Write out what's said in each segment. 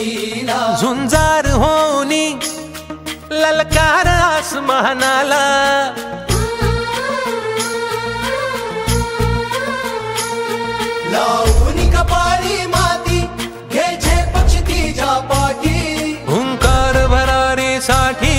लीला झुंजार होनी ललकार आसमानाला लावून कपाळी माती घ्यायचे पक्षी तिच्या पाठी हुंकार भरारीसाठी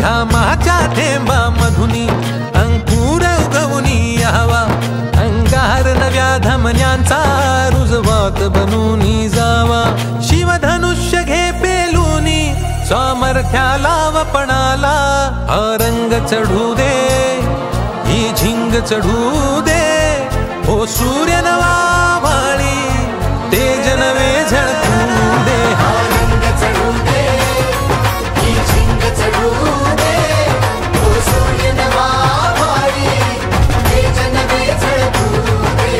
घामाच्या थेंबा मधुनी अंकुर उगवूनी यावा अंगार नव्या धमन्यांचा रुजवात बनूनी जावा शिवधनुष्य घे पेलूनी सामर्थ्याला वपणाला हा रंग चढू दे ही झिंग चढू दे ओ सूर्य नवा वाळी तेज नवे झळकू दे हा रंग चढू दे ही झिंग चढू दे ओ सूर्य नवा वाळी तेज नवे झळकू दे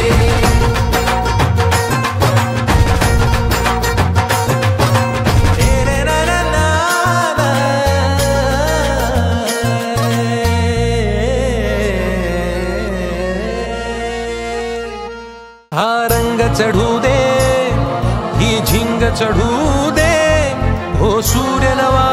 हा रंग चढू दे ही झिंग चढू दे हो सूर्य नवा